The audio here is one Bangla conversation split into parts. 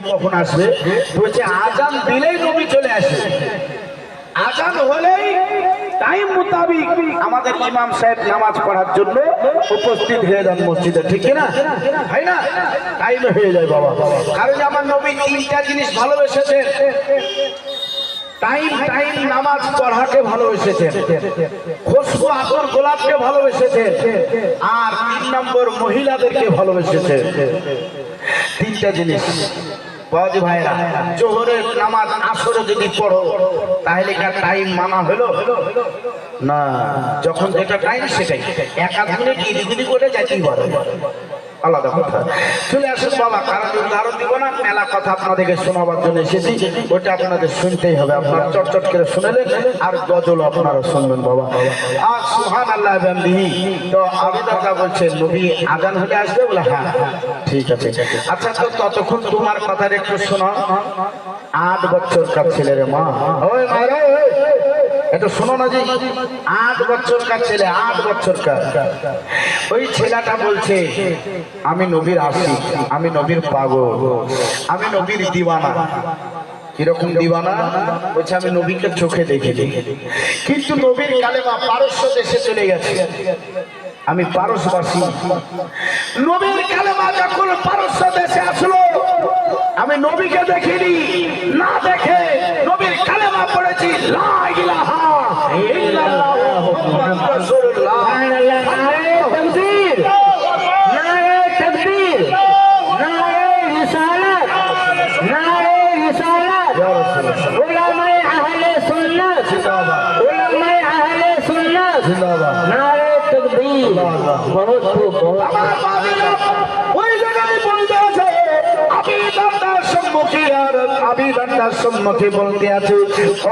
কখন আসবে? বলছে আজান দিলেই নবী চলে আসে। আজান হলেই টাইম মোতাবিক আমাদের ইমাম সাহেব নামাজ পড়ার জন্য উপস্থিত হয়ে যান মসজিদে, ঠিক না? হয় না? টাইম হয়ে যায় বাবা। কারণ আমার নবী তিনটা জিনিস ভালোবেসেছেন। টাইম টাইম নামাজ পড়াকে ভালোবেসেছেন, খুশবু আতর গোলাপকে ভালোবেসেছেন, আর 3 নম্বর মহিলাদেরকে ভালোবেসেছেন। তিনটা জিনিস বাবাজি ভাইরা, জোহরের নামাজ আসরে যদি পড়ো তাহলে কার টাইম মানা হলো না? যখন যেটা টাইম সেটাই, এক আধ মিনিট ইদিগুদি করে যাইতেই পারে, আলাদা কথা। চলে আসুন বাবা, কারণ উদাহরণ দিব না, মেলা কথা আপনাদেরকে শোনাবার জন্য এসেছি, ওটা আপনাদের শুনতেই হবে। আপনারা চটচট করে শুনেলেন, আর গজল আপনারা শুনবেন বাবা। আর সুবহানাল্লাহ বিহামদিহি। তো আবু দাদা বলছেন নবী আজান হলে আসবে? বলে হ্যাঁ, ঠিক আছে। আচ্ছা, তো ততক্ষণ তোমার কথাটা একটু শোনো। 8 বছরকার ছেলের মা, ওই মায়েরা এটা শোনো না জি। 8 বছরকার ছেলে, 8 বছরকার। ওই ছেলেটা বলছে আমি নবীর আশিক, আমি নবীর পাগল, আমি নবীর দিওয়ানা। কিরকম দিওয়ানা? বলছে আমি নবীকে চোখে দেখে দেখে, কিন্তু নবীর কালেমা পারস্য দেশে চলে গেছে, আমি পারস্যবাসী। নবীর কালেমা যখন পারস্য দেশে আসলো, আমি নবীকে দেখিনি, না দেখে নবীর কালেমা পড়েছি, লা ইলাহা ইল্লাল্লাহ মুহাম্মাদুর রাসূলুল্লাহ। নারে তাকবীর, নারে তাকবীর, নারে রিসালাত, নারে রিসালাত। উলামায়ে আহলে সুন্নাত জিন্দাবাদ, উলামায়ে আহলে সুন্নাত জিন্দাবাদ। নারে তাকবীর। বহুত খুব, আমার বাবা ওই জায়গায় বলতে আছে, আবি দারদার সম্মুখে, আর আবি দারদার সম্মুখে বলতে আছে,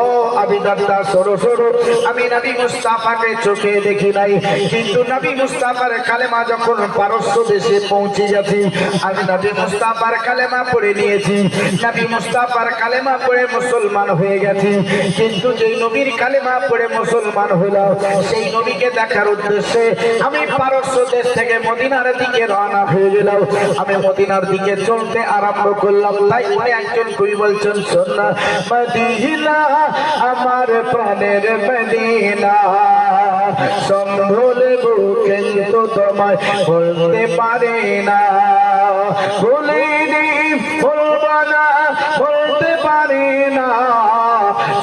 ও আবি দারদা সরো সরো, আমি নবী মুস্তাফাকে চোখে দেখি নাই, কিন্তু নবী মুস্তাফার কালেমা যখন পারস্য দেশে পৌঁছে গেছি, আমি নবী মুস্তাফার কালেমা পড়ে নিয়েছি, নবী মুস্তাফার কালেমা পড়ে মুসলমান হয়ে গেছি, কিন্তু যেই নবীর কালেমা পড়ে মুসলমান হইলাম, সেই নবীকে দেখার উদ্দেশ্যে আমি পারস্য দেশ থেকে মদিনার দিকে রওনা হয়ে গেলাম। আমি মদিনার দিকে চলতে আরম্ভ করলাম। তাই উনি একজন কবি বলছেন, শোন না মদিনা আমার প্রাণের মদিনা, সম্ভলবো কিন্তু তোমায় বলতে পারে না, ভুলিনি ভুলবা না বলতে পারে না,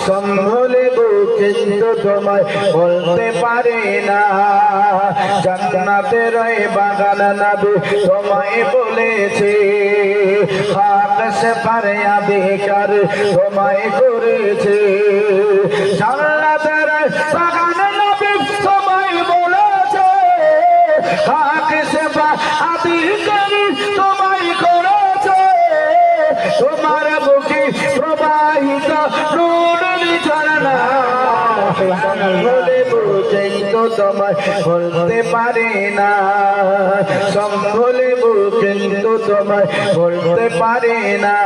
সম্ভলবো কিন্তু তোমায় বলতে পারে না, জান্নাতের ওই বাগান নবী তোমায় বলেছে, খাক সে পারে আবিকার তোমায় করেছে, জান্নাতের বাগান নবী তোমায় বলেছে, খাক সে আবিকার তোমায় করেছে, তোমার বুকে প্রবাহিত নূরের ঝরনা, বলে বুঝেই তো তোমায় বলতে পারে না, সম্ভলে কিন্তু তোমায় বলতে পারে না।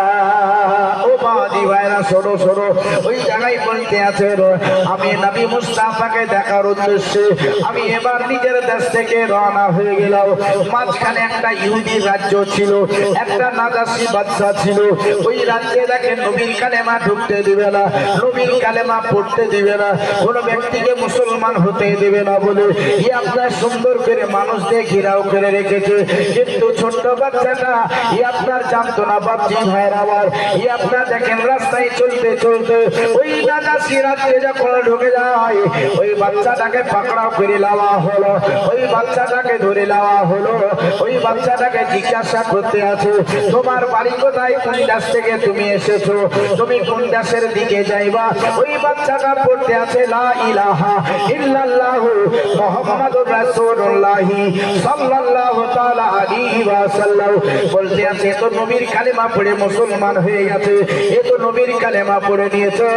ও বাদি ভাইরা সরো সরো, ওই জায়গায় বলতে আছে, আমি নবী মুস্তাফাকে দেখার উদ্দেশ্যে আমি এবার নিজের দেশ থেকে রওনা হয়ে গেলাম। মাঝখানে একটা ইহুদি রাজ্য ছিল, একটা নাজাসি বাদশা ছিল, ওই রাজ্যে দেখে নবীর কালেমা ঢুকতে দিবে না, নবীর কালেমা পড়তে দিবে না, কোন ব্যক্তিকে মুসলমান হতে দেবে না বলে আপনার সুন্দর করে মানুষ দিয়ে ঘেরাও করে রেখেছে। কিন্তু ছোট্ট বাচ্চাটা আপনার জানতো না, বাপজি ভাইয়ের আমার, আপনার দেখেন রাস্তায় চলতে চলতে ওই নাজাসি রাজ্যে যখন ঢুকে যায়, ওই বাচ্চাটাকে পাকড়াও করে লাওয়া হলো, ওই বাচ্চাটাকে ধরে লাওয়া হলো, ওই বাচ্চাটাকে জিজ্ঞাসা করতে আছে, তোমার বাড়ি কোথায়, কোন দেশ থেকে তুমি এসেছো, তুমি কোন দেশের দিকে যাইবা? ওই বাচ্চাটা পড়তে আছে, লা ইলাহা ইল্লাল্লাহ মুহাম্মাদুর রাসূলুল্লাহ সাল্লাল্লাহু তাআলা আলাইহি ওয়াসাল্লাম। বলতে আছে, তো নবীর কালেমা পড়ে মুসলমান হয়ে গেছে, এ তো নবীর কালেমা পড়ে নিয়েছে,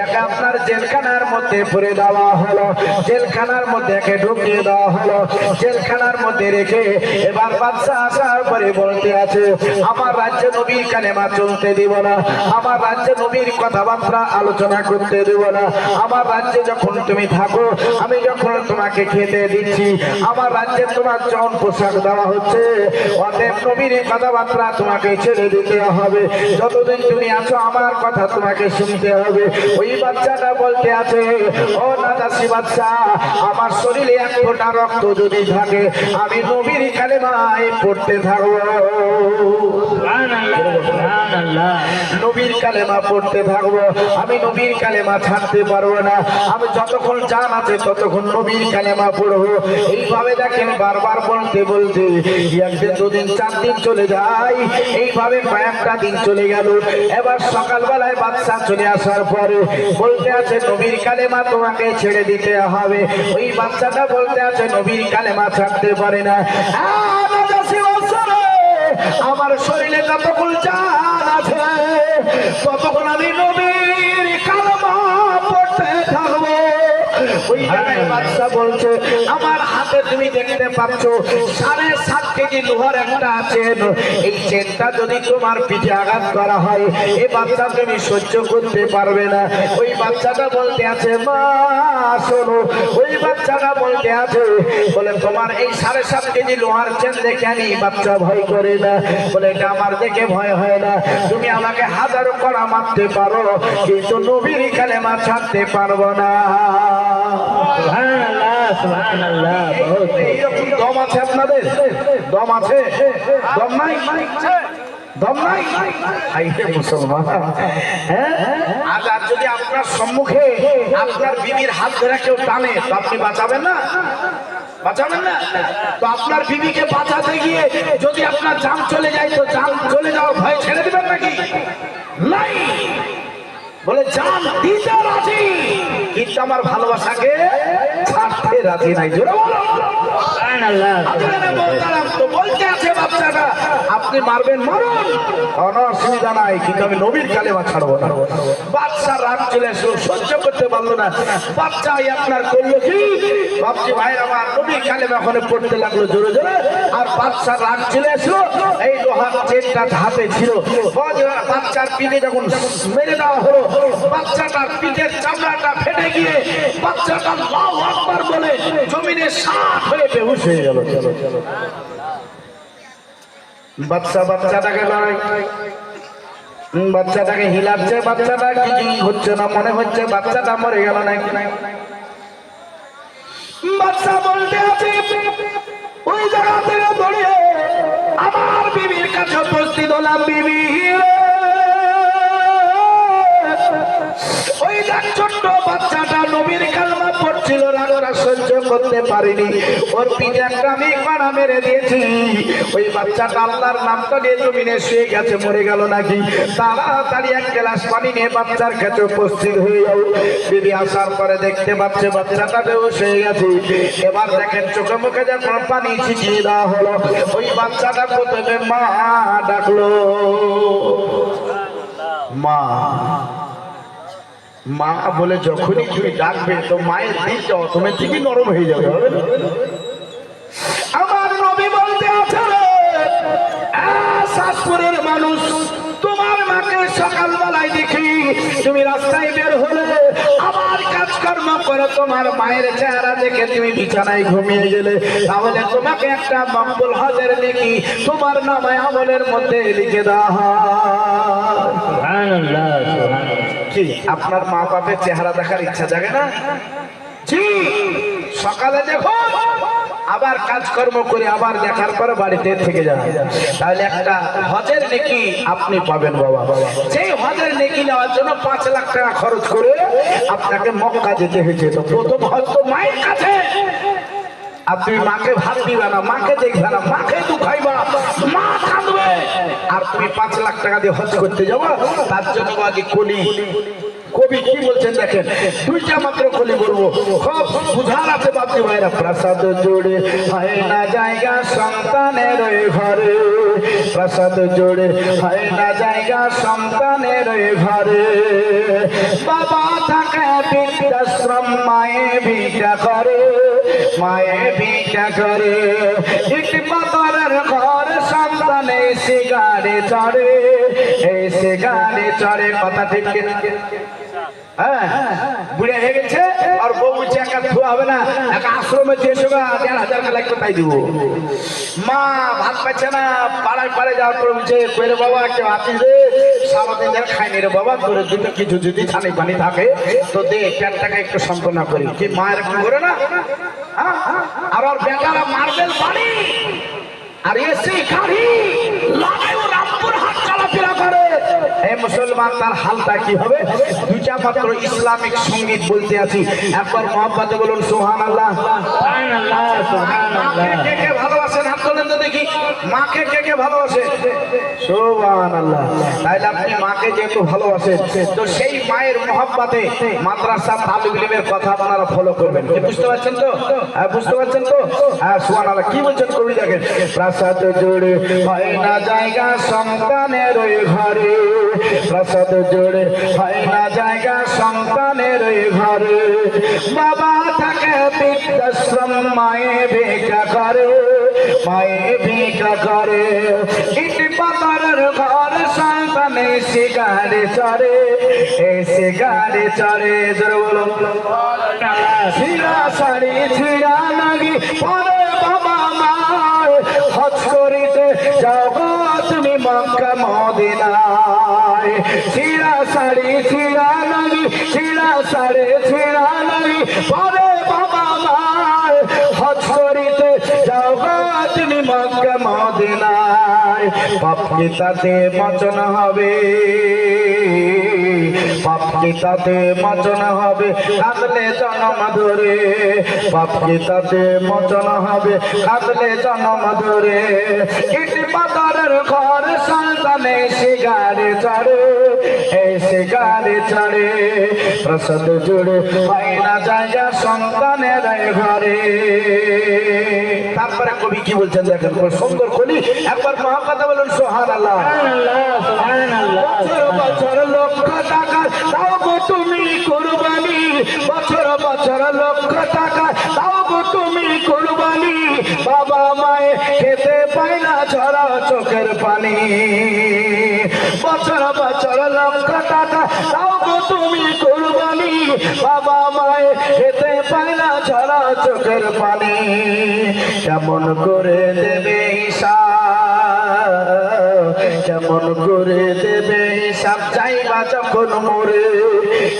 একে আপনার জেলখানার মধ্যে পড়ে দেওয়া হলো, জেলখানার মধ্যে একে ঢুকিয়ে দেওয়া হলো, জেলখানার মধ্যে রেখে এবার বাদশা আসার পরে বলতে আছে, আমার রাজ্যে নবীর কালেমা চলতে দিব না, আমার রাজ্যে নবীর কথাবার্তা আলোচনা করতে দেব না, আমার রাজ্যে যখন তুমি থাকো, আমি যখন তোমাকে খেতে দিচ্ছি, আমার রাজ্যে তোমার জন পোশাক দেওয়া হচ্ছে, অতএব নবীর কথাবার্তা তোমাকে ছেড়ে দিতে হবে, যতদিন তুমি আছো আমার কথা তোমাকে শুনতে হবে। ওই বাচ্চাটা বলতে আছে, ও নাদাসি বাচ্চা, আমার শরীরে এক ফোঁটা রক্ত যদি থাকে আমি নবীর কালেমায় পড়তে থাকবো, নবীর কালেমা পড়তে থাকবো, আমি নবীর কালেমা ছাড়তে পারবো না, আমি যতক্ষণ জান আছে ততক্ষণ নবীর কালেমা পড়বো। এইভাবে দেখেন বারবার বলতে বলতে একদিন দুদিন 4 দিন চলে যায়, এইভাবে কয়েকটা দিন চলে গেল। এবার সকালবেলায় বাদশা চলে আসার পরে বলতে আছে, নবীর কালেমা তোমাকে ছেড়ে দিতে হবে। ওই বাচ্চাটা বলতে আছে, নবীর কালেমা ছাড়তে পারে না, আমার শরীরে যতক্ষণ জান আছে ততক্ষণ আমি নবীর কালেমা পড়তে থাকবো। ওই জায়গায় বাদশা বলছে, আমার হাতে তুমি দেখতে পাচ্ছ 7.5 কেজি লোহার একটা চেন, এই চেনটা যদি তোমার পিঠে আঘাত করা হয় এই বাচ্চা তুমি সহ্য করতে পারবে না। ওই বাচ্চাটা বলতে আছে, মা শোনো, ওই বাচ্চাটা বলতে আছে, বলে তোমার এই 7.5 কেজি লোহার চেন দেখে আমি বাচ্চা ভয় করে না, বলে এটা আমার দেখে ভয় হয় না, তুমি আমাকে 1000 কড়া মারতে পারো কিন্তু নবীর কালেমা ছাড়তে পারবো না। দম আছে আপনাদের? দম আছে? দম নাই? দম নাই? মুসলমান, আজ আর যদি আপনার সম্মুখে আপনার বিবির হাত ধরে কেউ টানে তো আপনি বাঁচাবেন না? বাঁচাবেন না? তো আপনার বিবিকে বাঁচাতে গিয়ে যদি আপনার জান চলে যায় তো জান চলে যাওয়ার ভয় ছেড়ে দেবেন নাকি? নাই, বলে জান দিতে রাজি কিন্তু আমার ভালোবাসাকে ছাড়তে রাজি নাই। জোরে বলো তো বলতে আছে বাচ্চাটা, আপনি মারবেন মারুন, কোনো অসুবিধা নাই, কিন্তু আমি নবীর কালেমা ছাড়বো না। বাচ্চা রাগ চলে আসলো, সহ্য করতে পারলো না, বাচ্চা আপনার করলো কি, বাপজি ভাইয়ের আমার নবীর কালেমা ওখানে পড়তে লাগলো জোরে জোরে, আর বাচ্চা রাগ চলে আসলো, এই লোহার চেনটা হাতে ছিল, বাচ্চার পিঠে যখন মেরে দেওয়া হলো, বাচ্চাটার পিঠের চামড়াটা ফেটে গিয়ে বাচ্চাটা আল্লাহু আকবার বলে জমিনে সাত হয়ে বেহুশ হয়ে গেল। চলো চলো, বাচ্চাটাকে লড়াই, বাচ্চাটাকে হিলাচ্ছে, বাচ্চাটা কি হচ্ছে না, মনে হচ্ছে বাচ্চাটা মরে গেল নাকি। বাচ্চা বলতে আছে, ওই জায়গা থেকে দৌড়িয়ে আমার বিবির কাছে উপস্থিত হলাম, বিবি ওই দেখ ছোট্ট বাচ্চাটা নবীর কালেমা পড়ছিল, রাগরা সহ্য করতে পারিনি, ওর পিঠে একটা আমি কাঁড়া মেরে দিয়েছি, ওই বাচ্চাটা আল্লাহর নামটা নিয়ে জমিনে শুয়ে গেছে, মরে গেল নাকি। তাড়াতাড়ি 1 গ্লাস পানি নিয়ে বাচ্চার কাছে উপস্থিত হয়ে যাও। বিবি আসার পরে দেখতে পাচ্ছে বাচ্চাটা বেহুশ হয়ে গেছে। এবার দেখেন চোখে মুখে যখন পানি ছিটিয়ে দেওয়া হলো, ওই বাচ্চাটা প্রথমে মা ডাকলো, মা মা বলে যখনই তুমি ডাকবে তো মায়ের দিকটা অটোমেটিকই নরম হয়ে যাবে। আমার নবী বলতে আছে, শাসপুরের মানুষ, তোমার মাকে সকালবেলায় দেখি তুমি রাস্তায় বের হলে, আবার কাজকর্ম করে তোমার মায়ের চেহারা দেখে তুমি বিছানায় ঘুমিয়ে গেলে, তাহলে তোমাকে একটা মকবুল হজের নেকি তোমার নামে আমলের মধ্যে লিখে দেওয়া হয়। সুবহানাল্লাহ, সুবহানাল্লাহ। কি আপনার মা বাপের চেহারা দেখার ইচ্ছা জাগে না? জি, সকালে দেখো আবার কাজকর্ম করে আবার দেখার পরে বাড়িতে থেকে যাবে, তাহলে একটা হজের নেকি আপনি পাবেন বাবা। সেই হজের নেকি নেওয়ার জন্য 5 লাখ টাকা খরচ করে আপনাকে মক্কা যেতে হয়েছে, তো প্রথম হজ তো মায়ের কাছে, আর তুমি মাকে ভাত দিবে না, মাকে দেখবে না, মাকে দুখাইবা, মা কাঁদবে, আর তুমি 5 লাখ টাকা দিয়ে হজ করতে যাবো। তার জন্য আগে কবি কি বলছেন দেখেন, 2টা মাত্র কলি বলবো, খুব বুঝার আছে বাপজি ভাইরা। প্রাসাদ জুড়ে হয় না জায়গা সন্তানের ঘরে, প্রাসাদ জোড়ে হয় না জায়গা সন্তানের ঘরে। বাবা থাকে বৃদ্ধাশ্রম, মায়ে ভিক্ষা করে, মায়ে ভিক্ষা করে। ইট পাথরের ঘর সন্তানে সিগারে চড়ে, এই সিগারে চড়ে। কথা ঠিক কিনা? হ্যাঁ, বুড়ে হয়ে গেছে আর বউ বলছে একা ধোয়া হবে না, একা আশ্রমে যেসো 1,500 লাগবে তাই দিব। মা ভাত পাচ্ছে না, পাড়ায় পাড়ে যাওয়ার পর বলছে কইরে বাবা একটা আছিস রে, সারাদিন ধরে খাইনি রে বাবা, তোর দুটো কিছু যদি ছানি পানি থাকে তো দে, পেটটাকে একটু সান্ত্বনা করি। কি মায়ের একটু করে না? আর ওর বেটারা মার্বেল বাড়ি আর এসি গাড়ি লাগায়ও রামপুর হাট চলাফেরা করে। এই মুসলমান তার হালটা কি হবে? দুইটা মাত্র ইসলামিক সঙ্গীত বলতে আছি, একবার মহব্বতে বলুন সুবহানাল্লাহ। সুবহানাল্লাহ, সুবহানাল্লাহ। কে কে ভালোবাসেন হাত তোলেন তো দেখি। মাকে কে কে ভালোবাসে? সুবহানাল্লাহ। তাইলে আপনি মাকে যেহেতু ভালোবাসেন তো সেই মায়ের মহব্বতে মাদ্রাসা তালিব ইলমের কথা আপনারা ফলো করবেন। কি বুঝতে পারছেন তো? হ্যাঁ, বুঝতে পারছেন তো? হ্যাঁ, সুবহানাল্লাহ। কি বলছেন কবি দেখেন, প্রাসাদ জোড়ে হয় না জায়গা সন্তানের ঘরে, প্রাসাদ জোড়ে হয় না জায়গা সন্তানের ঘরে। বাবা থাকে বৃদ্ধাশ্রম, মায়ে ভিক্ষা করে, মায়ে ভিক্ষা করে। ইট পাথরের ঘর সন্তানে সিগারে চড়ে, এই সিগারে চড়ে। জোরে বলুন ছিড়া শাড়ি ছিড়া লাগি পরে বাবা মায়, হজ করিতে যাও গো তুমি মক্কা মদিনায়। ছিড়া শাড়ি ছিড়া লাগি, ছিড়া শাড়ি ছিড়া লাগি পরে বাবা মায়, হজ করিতে যাও গো তুমি মক্কা মদিনায়। পাপ কি তাতে মোচন হবে, পাপ কি তাতে মোচন হবে কাঁদলে জনম ধরে, পাপ কি তাতে মোচন হবে কাঁদলে জনম ধরে। ইট পাথরের ঘর সন্তানে সিগারে চড়ে, এই সিগারে চড়ে। প্রাসাদ জুড়ে হয় না জায়গা সন্তানের ঘরে। তারপরে কবি কি বলছেন দেখেন, সুন্দর কলি। একবার মহাকথা বলুন সুবহানাল্লাহ। বছর বছর লক্ষ টাকা দাও গো তুমি কুরবানি, বছর বছর লক্ষ টাকা দাও গো তুমি কুরবানি। বাবা মায়ে খেতে পায় না ঝরা চোখের পানি, বছর বছর লক্ষ টাকা দাও গো তুমি কুরবানি। বাবা মায়ে খেতে পায় না ঝরা চোখের পানি। কেমন করে দেবে হিসাব, কেমন করে দেবে হিসাব চাইবা যখন মরে,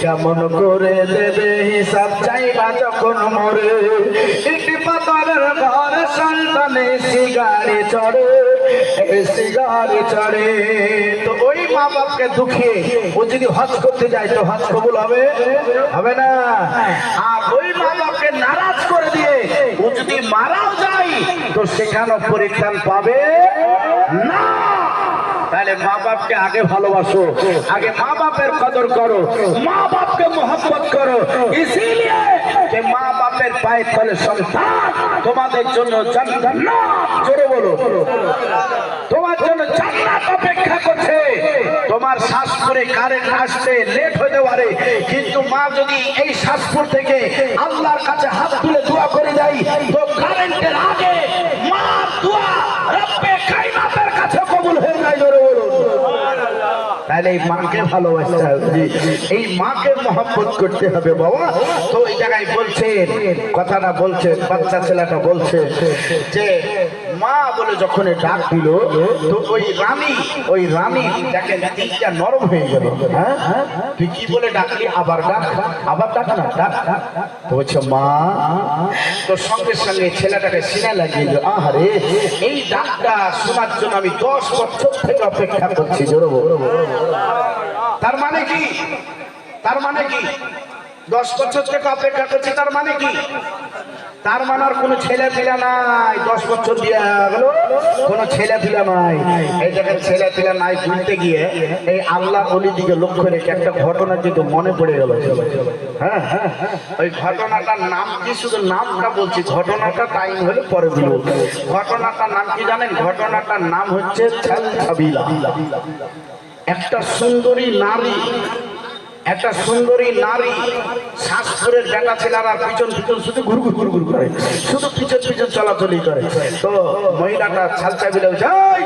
কেমন করে দেবে হিসাব চাইবা যখন মরে। ইট পাথরের ঘর সন্তানে সিগারে চড়ে, সিগারে চড়ে। তো ওই মা বাপকে দুঃখে ও যদি হজ করতে যায় তো হজ কবুল হবে? হবে না। আর ওই মা বাপকে নারাজ করে দিয়ে ও যদি মারাও যায় তো সেখানেও পরিত্রাণ পাবে না। তাহলে মা বাপকে আগে ভালোবাসো, আগে মা বাপের কদর করো, মা বাপকে মোহব্বত করো। ইসিলিয়ে যে মা বাপের পায়ের তলে সন্তান তোমাদের জন্য জান্নাত, জোরে বলো, তোমার জন্য জান্নাত অপেক্ষা করছে। তোমার শ্বাসপুরে কারেন্ট আসতে লেট হতে পারে, কিন্তু মা যদি এই শ্বাসপুর থেকে আল্লাহর কাছে হাত তুলে দোয়া করে দেয় তো কারেন্টের আগে মার দোয়া রব্বে কায়নাতের কাছে কবুল হয়ে যায়। জোরে বলো। তাহলে এই মাকে ভালোবাসতে হবে, এই মাকে মহব্বত করতে হবে বাবা। তো ওই জায়গায় বলছেন, কথাটা বলছেন, বাচ্চা ছেলেটা বলছে যে মা বলে যখন ডাক দিল তো ওই রানী দেখেন দিকটা নরম হয়ে গেল। হ্যাঁ, তুই কি বলে ডাকলি? আবার ডাক, আবার ডাক না, ডাক। তো বলছে মা, তো সঙ্গে সঙ্গে ছেলেটাকে সিনা লাগিয়ে দিল। আহারে, এই ডাকটা শোনার জন্য আমি 10 বছর থেকে অপেক্ষা করছি। জোরে বলো। তার মানে কি? তার মানে কি 10 বছর থেকে অপেক্ষা করছি? তার মানে কি তার মানে আর কোনো ছেলে পিলা নাই, 10 বছর দিয়ে গেল কোনো ছেলে পিলা নাই। এই দেখেন ছেলে পিলা নাই বলতে গিয়ে এই আল্লাহ ওলি দিকে লক্ষ্য রেখে একটা ঘটনা কিন্তু মনে পড়ে গেল। হ্যাঁ হ্যাঁ, ওই ঘটনাটার নাম কি, শুধু নামটা বলছি, ঘটনাটা টাইম হলে পরে বলবো। ঘটনাটার নাম কি জানেন? ঘটনাটার নাম হচ্ছে ছালছাবিলা। একটা সুন্দরী নারী, একটা সুন্দরী নারী শাস্ত্রের বেটা ছেলেরা পিছন পিছন শুধু ঘুর ঘুর ঘুর ঘুর করে, শুধু পিছন পিছন চলাচলি করে। তো মহিলাটা ছালছাবিলা যায়,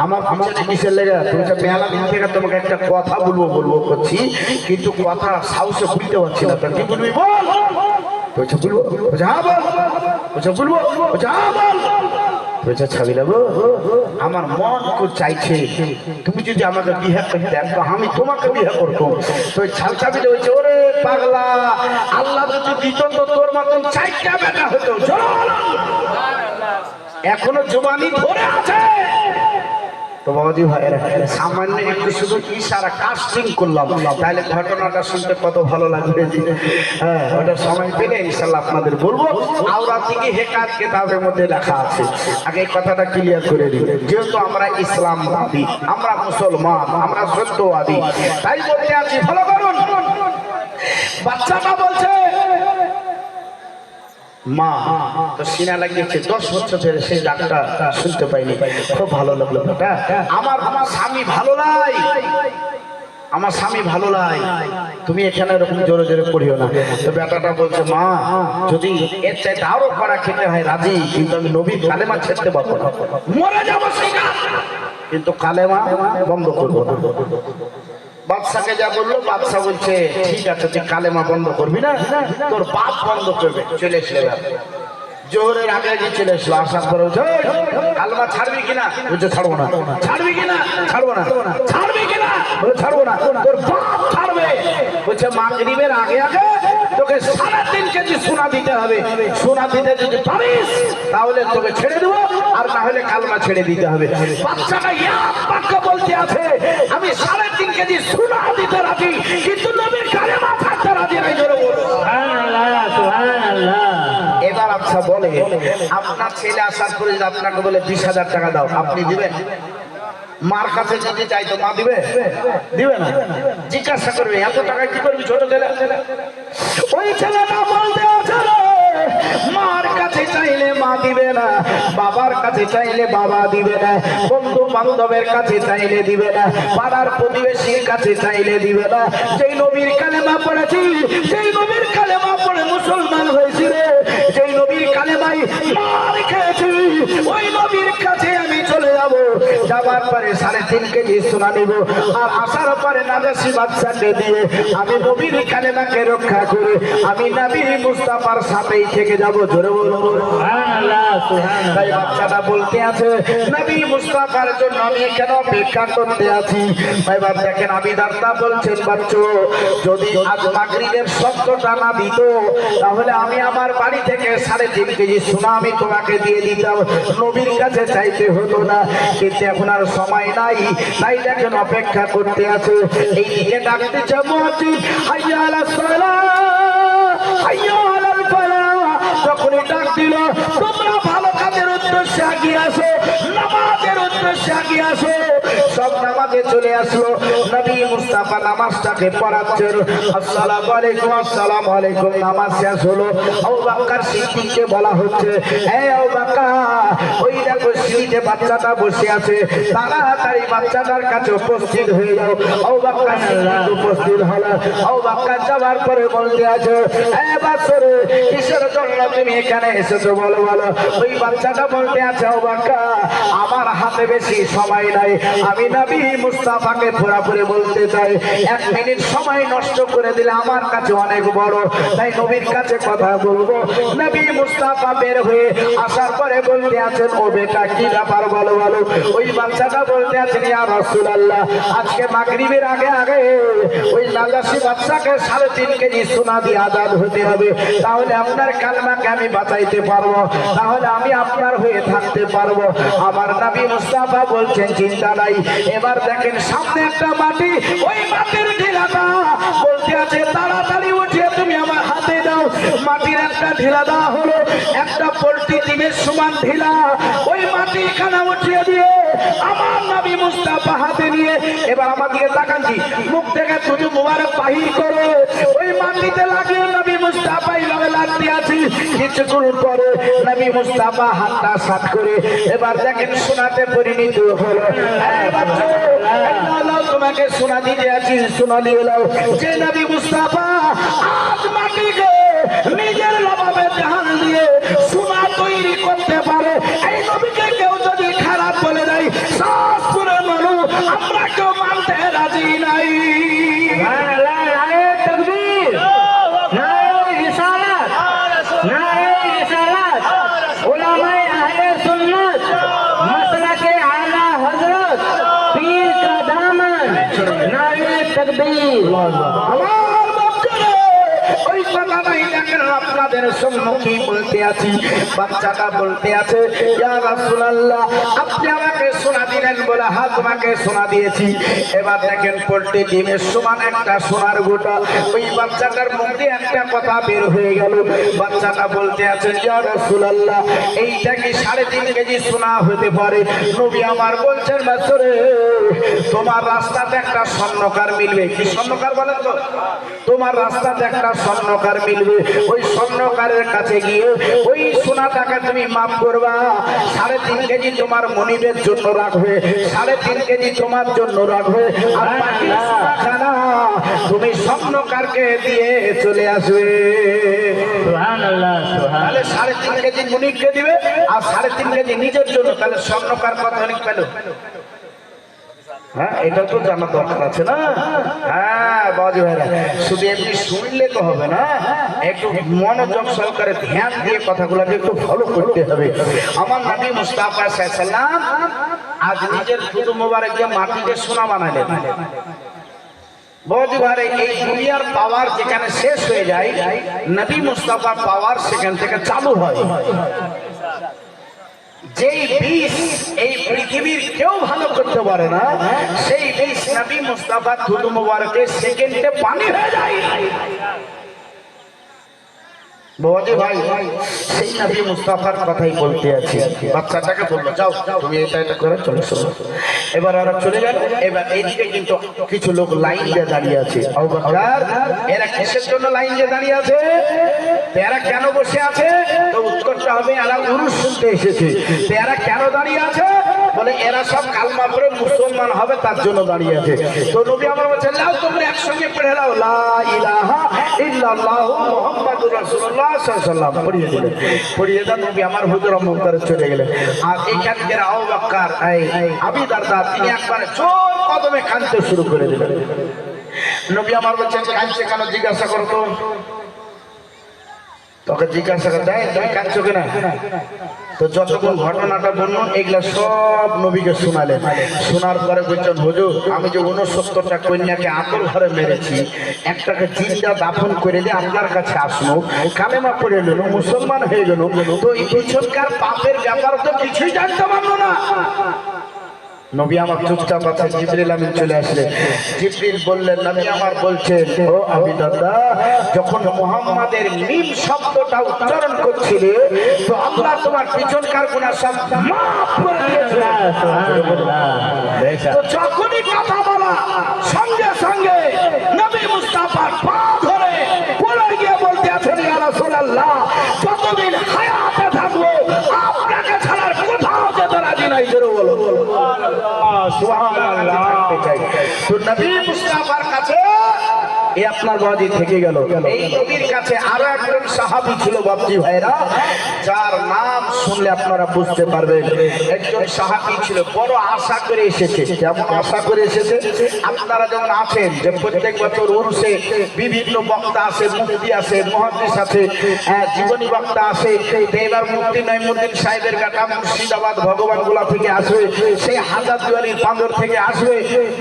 আমার পিছনে কিসের লেগে? তুমি মেলা দিন থেকে তোমাকে একটা কথা বলবো বলবো করছি, কিন্তু কথা সাহসে বুঝতে পারছি না। কি বলবি বল? বলছে বলবো, বলছে হ্যাঁ বল, বলছে বলবো, বলছে হ্যাঁ বল। বলছে ছাবিলা গো, আমার মন খুব চাইছে তুমি যদি আমাকে বিয়ে করতে, তো আমি তোমাকে বিয়ে করবো। তো ছাবিলা বলছে ওরে পাগলা, আল্লাহ যদি দিতেন তো তোর মতন 4টা বেটা হতো। এখনো জবানি ধরে আছে। তো বাবাজি ভাইয়েরা, সামান্য একটু শুধু ইশারা কাস্টিং করলাম, তাহলে ঘটনাটা শুনতে কত ভালো লাগবে। হ্যাঁ, ওটা সময় পেলে ইনশাল্লাহ আপনাদের বলবো। আওরাত থেকে হেকাত কিতাবের মধ্যে লেখা আছে। আগে এই কথাটা ক্লিয়ার করে দিই, যেহেতু আমরা ইসলামবাদী, আমরা মুসলমান, আমরা সত্যবাদী, তাই বলতে আছি ভালো করুন। বাচ্চাটা বলছে মা, তো সিনা লাগিয়েছে 10 বছর ধরে, সেই ডাকটা শুনতে পাইনি, খুব ভালো লাগলো। আমার স্বামী ভালো নাই, আমার স্বামী ভালো নাই, তুমি এখানে এরকম জোরে জোরে পড়িও না। তো বেটাটা বলছে মা, যদি এর চাইতে আরো কড়া খেতে হয় রাজি, কিন্তু আমি নবীর কালেমা ছেড়তে পারবো না, মরে যাবো কিন্তু কালেমা বন্ধ করবো না। বাদশাকে যা বললো, বাদশা বলছে ঠিক আছে, তুই কালেমা বন্ধ করবি না, তোর বাপ বন্ধ করবে। চলে এসলে জোহরের আগে চলে এসলো, আসার পরে কালেমা ছাড়বি কিনা? বলছে ছাড়বো না। ছাড়বি কিনা? ছাড়বো না। ছাড়বি কিনা? বলে ছাড়বো না। তোর বাপ ছাড়বে। বলছে মাগরিবের আগে আগে তোকে 3.5 কেজি সোনা দিতে হবে, সোনা দিতে যদি পারিস তাহলে তোকে ছেড়ে দেবো, আর না হলে কালেমা ছেড়ে দিতে হবে। বাচ্চাটা এক বাক্য বলতে আছে, আমি 3.5 কেজি সোনা দিতে রাজি, কিন্তু নবীর কালেমা ছাড়তে রাজি নাই। জোরে বলো সুবহানাল্লাহ, সুবহানাল্লাহ। এবার আচ্ছা বলে, আপনার ছেলে আসার পরে যদি আপনাকে বলে 20,000 টাকা দাও, আপনি দিবেন? মার কাছে যদি চাই তো মা দিবে? দিবে না। জিজ্ঞাসা করবে এত টাকা কি করবি ছোট ছেলে? ওই ছেলেটা বলতে আছে, মার কাছে চাইলে মা দিবে না, বাবার কাছে চাইলে বাবা দিবে না, বন্ধু বান্ধবের কাছে চাইলে দিবে না, পাড়ার প্রতিবেশীর কাছে চাইলে দিবে না। যেই নবীর কালেমা পড়েছি, যেই নবীর কালেমা পড়ে মুসলমান হয়েছি রে, যেই নবীর কালেমাই মার খেয়েছি, ওই নবীর কাছে আমি চলে যাবো। যাবার পরে 3.5 কেজি সোনা নিব, আর আসার পরে নাজাসি বাদশাকে দিয়ে আমি নবীর কালেমাকে রক্ষা করে আমি নবী মুস্তাফার সাথেই থেকে যাব। জোরে বলো সুবহানাল্লাহ, সুবহানাল্লাহ। তাই বাচ্চাটা বলতে আছে নবী মুস্তাফার জন্য আমি কেন অপেক্ষা করতে আছি। এবার দেখেন আবিদারটা বলছেন, বাচ্চো যদি আজ মাগরিবের শব্দটা না দিত, তাহলে আমি আমার বাড়ি থেকে 3.5 কেজি সোনা আমি তোমাকে দিয়ে দিতাম, নবীর কাছে চাইতে হতো না। কিন্তু এখন আর সময় নাই, তাই দেখেন অপেক্ষা করতে আছে। এই দিকে ডাকতেছে মুয়াজ্জিন, হাইয়া আলাস সালাহ, হাইয়া আলাল ফালাহ। যখনই ডাক দিল, তোমরা ভালো কাজের উদ্দেশ্যে এগিয়ে আসো, নামাজের উদ্দেশ্যে এগিয়ে আসো। সব নামাজে চলে আসলো। নবী মুস্তাফা নামাজটাকে পড়াচ্ছেন। আসসালামু আলাইকুম, আসসালামু আলাইকুম। নামাজ শেষ হলো। আবু বকর সিদ্দিককে বলা হচ্ছে, এই আবু বকর, ওই দেখো সিঁড়িতে বাচ্চাটা বসে আছে, তাড়াতাড়ি বাচ্চাটার কাছে উপস্থিত হয়ে যাও। আবু বকর সিদ্দিক উপস্থিত হলো। আবু বকর যাওয়ার পরে বলতে আছে, এই বাচ্চারে কিসের জন্য তুমি এখানে এসেছো বলো বলো। ওই বাচ্চাটা বলতে আছে, আবু বকর আমার হাতে বেশি সময় নাই, আমি নবী মুস্তাফাকে পুরোপুরি বলতে চাই, 1 মিনিট সময় নষ্ট করে দিলে আমার কাছে অনেক বড়, তাই নবীর কাছে কথা বলবো। নবী মুস্তাফা বের হয়ে আসার পরে বলতে আছেন, ও বেটা কি ব্যাপার বলো বলো। ওই বাচ্চাটা বলতে আছেন, ইয়া রাসূলুল্লাহ, আজকে মাগরিবের আগে আগে ওই নাজাসী বাচ্চাকে 3.5 কেজি সোনা দিয়ে আজাদ হতে হবে, তাহলে আপনার কালেমাকে আমি বাঁচাইতে পারবো, তাহলে আমি আপনার হয়ে থাকতে পারবো। আমার নবী মুস্তাফা বলছেন চিন্তা নাই। এবার দেখেন সামনে একটা মাটি, ওই মাটির ঢিলাটা বলতে আছে, তাড়াতাড়ি উঠিয়ে তুমি আমার হাতে দাও। মাটির একটা ঢিলা দেওয়া হলো, একটা পোল্ট্রি ডিমের সমান ঢিলা। ওই মাটি খানা উঠিয়ে দিয়ে আমার নবী মুস্তাফা হাতে নিয়ে এবার আমাদেরকে তাকানছি, মুখ থেকে থুতু মুবারক বাহির করে ওই মাটিতে লাগিয়ে নবী মুস্তাফা এইভাবে লাগতে আছি। কিছুক্ষণ পরে নবী মুস্তাফা হাতটা সাফ করে এবার দেখেন সোনাতে পরিণত হলো। তোমাকে সোনা দিতে আছি, সোনা নিয়ে এলাও। যে নবী মুস্তাফা আজ মাটিকে নিজের লবাবে জাহান দিয়ে সোনা তৈরি করতে পারে, এই নবীকে কেউ যদি খারাপ বলে দেয় শ্বাস করে মানো, আমরা কেউ মানতে রাজি নাই। আপনাদের সম্মুখে বলতে আছি, বাচ্চাটা বলতে আছে ইয়া রাসূলুল্লাহ আপনি আমাকে সোনা দিলেন বলে হাত তোমাকে সোনা দিয়েছি। এবার দেখেন পোল্ট্রি ডিমের সমান একটা সোনার গোটা, ওই বাচ্চাটার মুখে একটা কথা বের হয়ে গেল। বাচ্চাটা বলতে আছে ইয়া রাসূলুল্লাহ এইটা কি 3.5 কেজি সোনা হতে পারে? নবী আমার বলছেন বাচ্চারে তোমার রাস্তাতে একটা স্বর্ণকার মিলবে। কি স্বর্ণকার বলেন তো? তোমার রাস্তাতে একটা স্বর্ণকার মিলবে, ওই স্বর্ণকারের কাছে গিয়ে ওই সোনাটাকে তুমি মাপ করবা। 3.5 কেজি তোমার মনিবের জন্য রাখবে, 3.5 কেজি তোমার জন্য রাখবে, আর বাকি সোনাখানা তুমি স্বর্ণকারকে দিয়ে চলে আসবে। সুবহানাল্লাহ সুবহানাল্লাহ। তাহলে 3.5 কেজি মনিবকে দিবে আর 3.5 কেজি নিজের জন্য। তাহলে স্বর্ণকার কত অনেক পেল? হ্যাঁ, এটা তো জানা দরকার আছে না? হ্যাঁ বাজু ভাইরা, শুধু এমনি শুনলে তো হবে না, একটু মনোযোগ সহকারে ধ্যান দিয়ে কথাগুলোকে একটু ফলো করতে হবে। আমার নবী মুস্তাফা সাল্লাল্লাহু আলাইহি সাল্লাম আজ নিজের শুধু মোবারককে মাটিতে সোনা বানালেন। বাজু ভাইরা, এই দুনিয়ার পাওয়ার যেখানে শেষ হয়ে যায়, নবী মুস্তাফার পাওয়ার সেখান থেকে চালু হয়। যেই বিষ এই পৃথিবীর কেউ ভালো করতে পারে না, সেই বিষ নবী মুস্তাফা থুতু মোবারকে সেকেন্ডে পানি হয়ে যায়। বাবাজি ভাই, সেই নবী মুস্তাফার কথাই বলতে আছি। বাচ্চাটাকে বললো যাও তুমি এটা এটা করে চলে চলো। এবার ওরা চলে গেল। এবার এইদিকে কিন্তু কিছু লোক লাইন দিয়ে দাঁড়িয়ে আছে। আবু বকর, এরা কিসের জন্য লাইন দিয়ে দাঁড়িয়ে আছে? এরা কেন বসে আছে? তো উত্তরটা হবে এরা উরুস শুনতে এসেছে। এরা কেন দাঁড়িয়ে আছে? বলে এরা সব কালমা পড়ে মুসলমান হবে, তার জন্য দাঁড়িয়ে আছে। তো নবী আমার বলছেন লাও তোমরা একসঙ্গে পড়ে নাও লা ইলাহা ইল্লাল্লাহু মুহাম্মাদুর রাসূলুল্লাহ সাল্লাল্লাহু আলাইহি ওয়াসাল্লাম। পড়িয়ে দিলেন। পড়িয়ে দেন নবী আমার হুজুর মুক্তারে চলে গেলেন। আর এইখানকার আবু বকর আবু দারদা তিনি একবারে জোর কদমে কাঁদতে শুরু করে দিলেন। নবী আমার বলছেন কাঁদছে কেন জিজ্ঞাসা করো তো। তোকে জিজ্ঞাসা করে দেয় তুমি কাঁদছো কিনা? তো যতক্ষণ ঘটনাটা বলুন এগুলা সব নবীকে শোনালেন। শোনার পরে বলছেন হুজুর আমি যে 69টা কন্যাকে আতর ঘরে মেরেছি, একটাকে জিন্দা দাফন করে দিয়ে আপনার কাছে আসলো, কালেমা পড়ে নিল, মুসলমান হয়ে গেল, তো এই পিছনকার পাপের ব্যাপার তো কিছুই জানতে পারলো না। নবী আমার চুপচাপ আছে। জিবরিল আমিন চলে আসলেন। জিবরিল বললেন নবী আমার বলছেন ও আবু দারদা যখন মুহাম্মাদের মিম শব্দটা উচ্চারণ করছিলে তো আল্লাহ তোমার পিছনকার গুনাহ সব মাফ করে দিয়েছে। সুবহানাল্লাহ। তো যখনই কথা বলা সঙ্গে সঙ্গে নবী মুস্তাফার পা ধরে পড়ে গিয়ে বলতে আছেন ইয়া রাসূলুল্লাহ যতদিন হায়াতে থাকবো আপনাকে ছাড়ার কোথাও যেতে রাজি নাই। জোরে বলো সুবহানাল্লাহ। তো নবী মুস্তাফার কাছে এই আপনার বাজি থেকে গেল। এই নবীর কাছে আরো একজন সাহাবী ছিল বাপজি ভাইরা, যার নাম শুনলে আপনারা বুঝতে পারবেন। একজন সাহাবী ছিল, বড় আশা করে এসেছে। কেমন আশা করে এসেছে? আপনারা যেমন আছেন যে প্রত্যেক বছর উরুসে বিভিন্ন বক্তা আসে, মুফতি আসে, মুহাদ্দিস আছে, জীবনী বক্তা আসে। এবার মুফতি নাইমুদ্দিন সাহেবের গাটা মুর্শিদাবাদ ভগবানগোলা থেকে আসবে, সেই হাজারদুয়ারির বান্দর থেকে আসবে।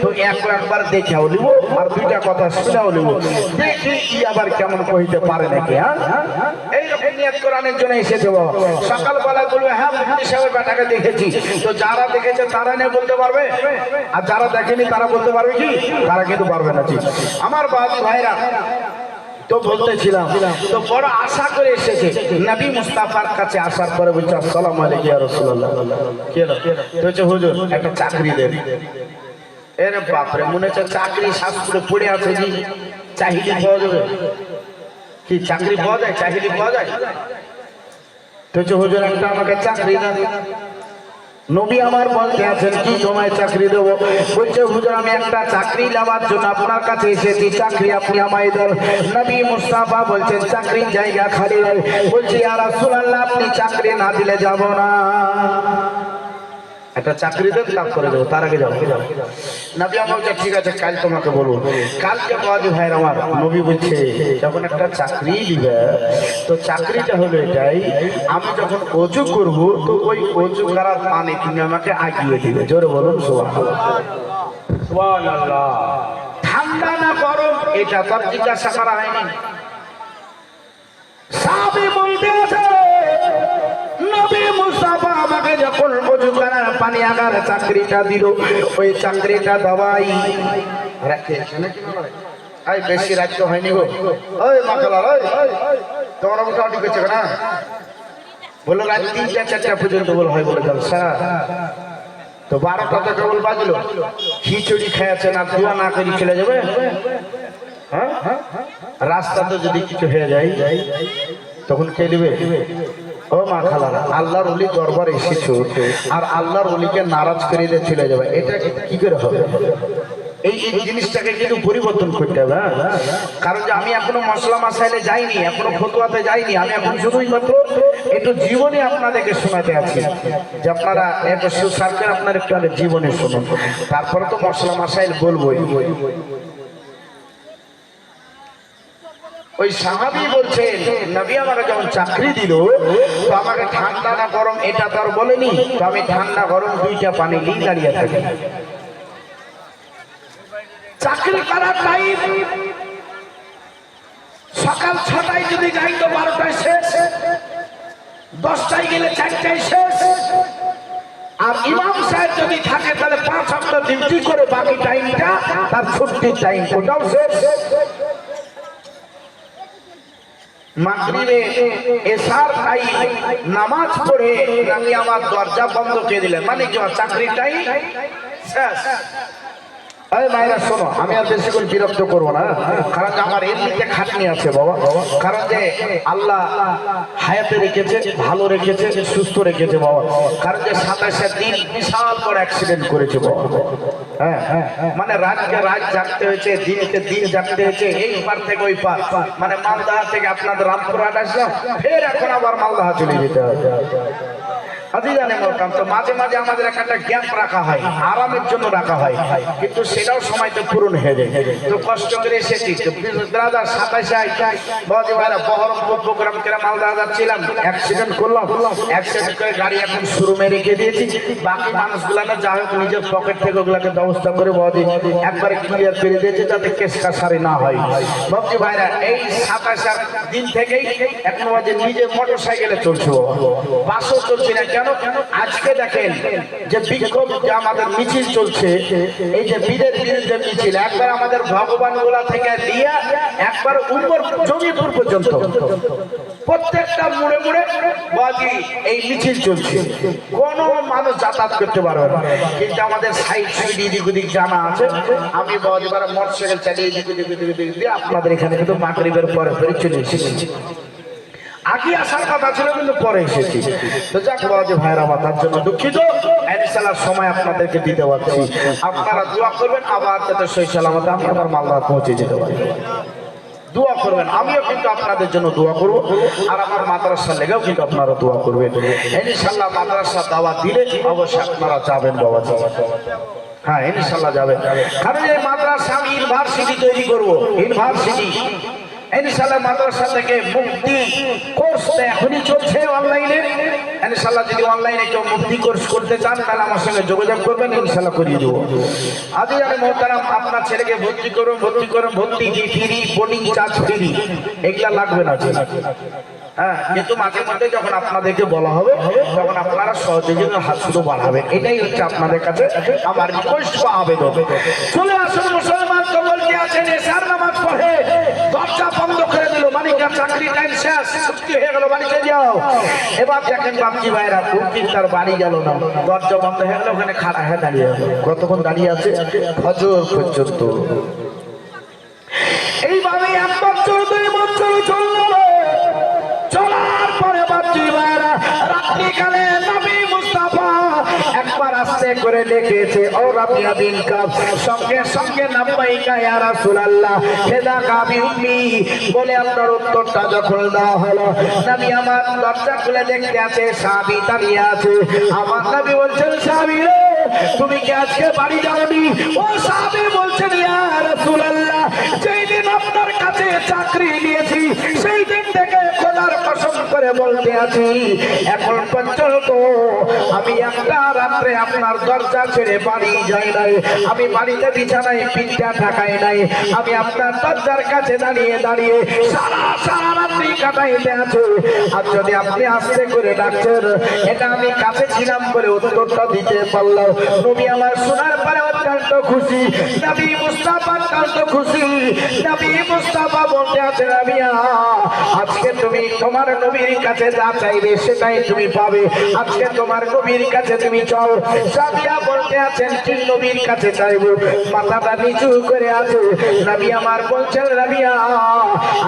তো একবার দেখাও নিব আর দুইটা কথা শুনেও নিব, দেখি কি আবার কেমন কইতে পারে নাকি। হ্যাঁ এইরকম নিয়ত কোরআনের জন্য এসেছে। সকালবেলা বলবে হ্যাঁ মুফতি সাহেবের বেটাকে দেখেছি। তো যারা দেখেছে তারা নিয়ে বলতে পারবে, আর যারা দেখেনি তারা বলতে পারবে কি? তারা কিন্তু পারবে না। আমার বাবা ভাইরা তো বলতেছিলাম তো বড় আশা করে এসেছে নবী মুস্তাফার কাছে আসার পরে বলছে আসসালামু আলাইকুম ইয়া রাসূলুল্লাহ। কি হলো? তো হচ্ছে হুজুর একটা চাকরি দেন। এরে বাপরে, মনে হচ্ছে চাকরি শাস্ত্রে পড়ে আছে জি, চাহিদা পাওয়া যাবে কি? চাকরি পাওয়া যায়, চাহিদা পাওয়া যায়। তো হচ্ছে হুজুর একটা আমাকে চাকরি দেন। নবী আমার বলতে আছেন কি তোমায় চাকরি দেবো? বলছে হুজুর আমি একটা চাকরি নেওয়ার জন্য আপনার কাছে এসেছি, চাকরি আপনি আমায় দেন। নবী মুস্তাফা বলছেন চাকরির জায়গা খালি নেই। বলছি ইয়া রাসূলুল্লাহ আপনি চাকরি না দিলে যাব না। একটা চাকরি দেন লাভ করে দেবো, তার আগে যাবো। নবী আমার বলছে ঠিক আছে কাল তোমাকে বলবো। কালকে বাজে ভাইয়ের আমার নবী বলছে যখন একটা চাকরি দিবে তো চাকরিটা হলো এটাই, আমি যখন অজু করব তো ওই অজু করার পানি তুমি আমাকে আগিয়ে দিবে। জোরে বলুন সুবহানাল্লাহ। সুবহানাল্লাহ। ঠান্ডা না গরম এটা তো জিজ্ঞাসা করা হয়নি। সাহাবী বলতে আছে নবী মুস্তাফা আমাকে যখন অজু করার পানি আগার চাকরিটা দিল, ওই চাকরিটা দবাই রাখে আই বেশি রাজ্য হয়নি গো। ওই মাখালা ওই তোমার মোটামুটি করছে না বললো রাত 3টা 4টা পর্যন্ত বল হয় বলে জলসা। তো 12টাতে কেবল বাজলো, খিচুড়ি খেয়েছে না দোয়া না করে চলে যাবে? হ্যাঁ, রাস্তাতে যদি কিছু হয়ে যায় তখন কে নেবে? ও মা খালারা, আল্লাহর ওলি দরবার এসেছো আর আল্লাহর ওলিকে নারাজ করে দিয়ে চলে যাবে, এটা কি করে হবে? এই জিনিসটাকে কিন্তু পরিবর্তন করতে হবে। কারণ যে আমি এখনো মশলা মাসাইলে যাইনি, এখনো ফতুয়াতে যাইনি, আমি এখন শুধুই মাত্র একটু জীবনে আপনাদেরকে শোনাতে আছি যে আপনারা একটু সুসার্কের আপনার একটু আগে জীবনে শুনুন, তারপরে তো মশলা মাসাইল বলবোই। ওই সাহাবী বলছেন নবী আমাকে যখন চাকরি দিল তো আমাকে ঠান্ডা না গরম এটা তো আর বলেনি, তো আমি ঠান্ডা গরম 2টা পানি নিয়ে দাঁড়িয়ে থাকি। চাকরি করার টাইম সকাল 6টায় যদি যাই তো 12টায় শেষ, 10টায় গেলে 4টায় শেষ। আর ইমাম সাহেব যদি থাকে তাহলে 5 ঘন্টা ডিউটি করে বাকি টাইমটা তার ছুটির টাইম, ওটাও শেষ। মাগরিবে এশার টাইম নামাজ পড়ে আমি আমার দরজা বন্ধ করে দিলেন, মানে কি চাকরির টাইম শেষ। আরে মায়েরা শোনো, আমি আর বেশি করে বিরক্ত করবো না, কারণ আমার এমনিতে খাটনি আছে বাবা। কারণ যে আল্লাহ হায়াতে রেখেছে, ভালো রেখেছে, সুস্থ রেখেছে বাবা। কারণ যে 27 দিন বিশাল বড় অ্যাক্সিডেন্ট করেছে বাবা। হ্যাঁ, মানে রাতকে রাত জাগতে হয়েছে, দিনকে দিন জাগতে হয়েছে, এই পার থেকে ওই পার, মানে মালদাহা থেকে আপনাদের রামপুরহাট আসলাম, ফের এখন আবার মালদাহা চলে যেতে হবে। মাঝে মাঝে আমাদের একটা গ্যাপ রাখা হয়, আরামের জন্য রাখা হয়, কিন্তু সেটাও সময় তো পূরণ হয়ে যায়। তো কষ্ট করে এসেছি। 27 বহরমপুর প্রোগ্রাম করে মালদা যাচ্ছিলাম, অ্যাক্সিডেন্ট করলাম। অ্যাক্সিডেন্ট করে গাড়ি এখন শোরুমে রেখে দিয়েছি। বাকি মানুষগুলাকে যা হোক নিজের পকেট থেকে ওগুলাকে ব্যবস্থা করে একবারে ক্লিয়ার করে দিয়েছে যাতে কেস কাছারি না হয়। বাবজি ভাইরা এই 27 দিন থেকেই এখন নিজে মোটর সাইকেলে চলছে, বাসও চলছে না। কেন? আজকে দেখেন যে বিক্ষোভ যে আমাদের মিছিল চলছে, এই যে বীরের বিরুদ্ধে মিছিল, একবার আমাদের ভগবান গোলা থেকে দিয়ে একবার উপর জমিপুর পর্যন্ত প্রত্যেকটা মোড়ে মোড়ে বাজি এই মিছিল চলছে। কোন মানুষ যাতায়াত করতে পারবে না, কিন্তু আমাদের সাইড সাইড এদিক ওদিক জানা আছে। আমি বাজিবার মোটরসাইকেল চালিয়ে এদিক ওদিক দিয়ে আপনাদের এখানে কিন্তু মাগরিবের পরে পরে চলে এসেছি। আগে আসার কথা ছিল কিন্তু পরে এসেছি। তো যাক বাজে ভাইরা আমার তার জন্য দুঃখিত। ইনশাআল্লাহ সময় আপনাদেরকে দিতে পারছি, আপনারা দোয়া করবেন আবার যাতে সহি সালামতে আমি আবার মালদা পৌঁছে যেতে পারি। দোয়া করবেন, আমিও কিন্তু আপনাদের জন্য দোয়া করব, আর আমার মাদ্রাসা লেগেও কিন্তু আপনারা দোয়া করবেন। ইনশাআল্লাহ মাদ্রাসা দাওয়াত দিলে অবশ্যই আপনারা যাবেন বাবা, হ্যাঁ ইনশাআল্লাহ যাবেন। কারণ এই মাদ্রাসা আমি ইউনিভার্সিটি তৈরি করব, ইউনিভার্সিটি। ইনশাআল্লাহ মাদ্রাসা থেকে মুফতি কোর্স এখনই চলছে অনলাইনে। ইনশাআল্লাহ যদি অনলাইনে কেউ মুফতি কোর্স করতে চান তাহলে আমার সঙ্গে যোগাযোগ করবেন, ইনশাআল্লাহ করিয়ে দেবো। আদি আমি মোহতারাম আপনার ছেলেকে ভর্তি করুন, ভর্তি ফ্রি, বোর্ডিং চার্জ ফ্রি, এগুলা লাগবে না। হ্যাঁ, কিন্তু মাঝে মধ্যে যখন আপনাদেরকে বলা হবে তখন আপনারা সহযোগিতার হাত শুধু বাড়াবেন, এটাই হচ্ছে আপনাদের কাছে আমার রিকোয়েস্ট বা আবেদন। চলে আসুন মুসলমান কবল কে আছেন এশার নামাজ পড়ে দরজা বন্ধ করে দিল, মানিকার চাকরি টাইম শেষ, ছুটি হয়ে গেল, বাড়িতে যাও। এবার দেখেন বাপজি ভাইরা কুকির তার বাড়ি গেল না, দরজা বন্ধ হয়ে গেল, ওখানে খাড়া হয়ে দাঁড়িয়ে আছে। কতক্ষণ দাঁড়িয়ে আছে? ফজর পর্যন্ত। এইভাবে 1 বছর 2 বছর চলল। চলার পরে বাপজি ভাইরা রাত্রিকালে নবী মুস্তাফা একবার আস্তে করে ডেকেছে, ও রাবিয়া বিন কাব, সঙ্গে সঙ্গে নাব্বাইকা ইয়া রাসূলুল্লাহ ফিদাকা বিউম্মি বলে আপনার উত্তরটা যখন দেওয়া হলো, নবী আমার দরজা খুলে দেখতে আছে, সাহাবী দাঁড়িয়ে আছে। আমার নবী বলছেন, সাহাবী রে তুমি কি আজকে বাড়ি যাওনি? ও সাহাবী বলছেন, ইয়া রাসূলুল্লাহ যেই দিন আপনার কাছে চাকরি নিয়েছি সেই দিন থেকে খোদার কসম করে বলতে আছি এখন পর্যন্ত আমি একটা রাত্রে আপনার দরজা ছেড়ে বাড়ি যাই নাই, আমি বাড়িতে বিছানায় পিঠটা ঢাকাই নাই, আমি আপনার দরজার কাছে দাঁড়িয়ে দাঁড়িয়ে সারা রাত্রি কাটাইতে আছি। আর যদি আপনি আস্তে করে ডাকছেন, এটা আমি কাছে ছিলাম বলে উত্তরটা দিতে পারলাম। নবী আমার শোনার পরে অত্যন্ত খুশি, নবী মুস্তাফা অত্যন্ত খুশি। নবী মুস্তাফা বলতে আছেন, রাবিয়া আজকে তুমি তোমার নবীর কাছে যা চাইবে সেটাই তুমি পাবে, আজকে তোমার নবীর কাছে তুমি চাও। রাবিয়া বলতে আছেন, কি নবীর কাছে চাইবো? মাথাটা নিচু করে আছে। নবী আমার বলছেন, রাবিয়া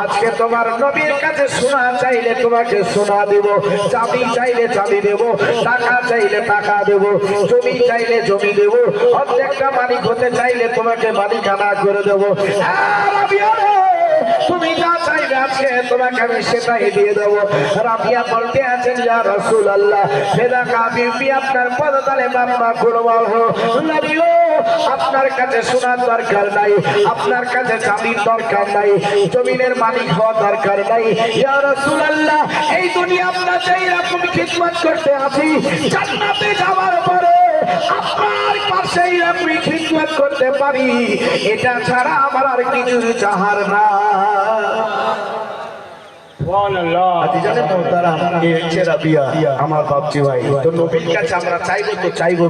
আজকে তোমার নবীর কাছে সোনা চাইলে তোমাকে সোনা দেব, চাবি চাইলে চাবি দেব, টাকা চাইলে টাকা দেব, জমি চাইলে জমি দেব, অর্ধেকটা মালিক হতে চাইলে তোমাকে মালিকানা করে দেবো। রাবিয়া তুমি যা চাইবে আজকে তোমাকে আমি সেটাই দিয়ে দেবো। রাবিয়া বলতে আছেন, ইয়া রাসূলুল্লাহ ফিদাকা বিবি আপনার পদতলে বাবা কুরবান হো। নবী গো আপনার কাছে সোনার দরকার নাই, আপনার কাছে চাবির দরকার নাই, জমিনের মালিক হওয়া দরকার নাই। ইয়া রাসূলুল্লাহ এই দুনিয়া আমরা যেই রকম খিদমত করতে আছি, জান্নাতে যাওয়ার পরে আপনার পাশে এরকম খিদমত করতে পারি, এটা ছাড়া আমার আর কিছু চাহার না। আমার বাপজি ভাই তো নবীর কাছে আমরা চাইবো তো চাইবো।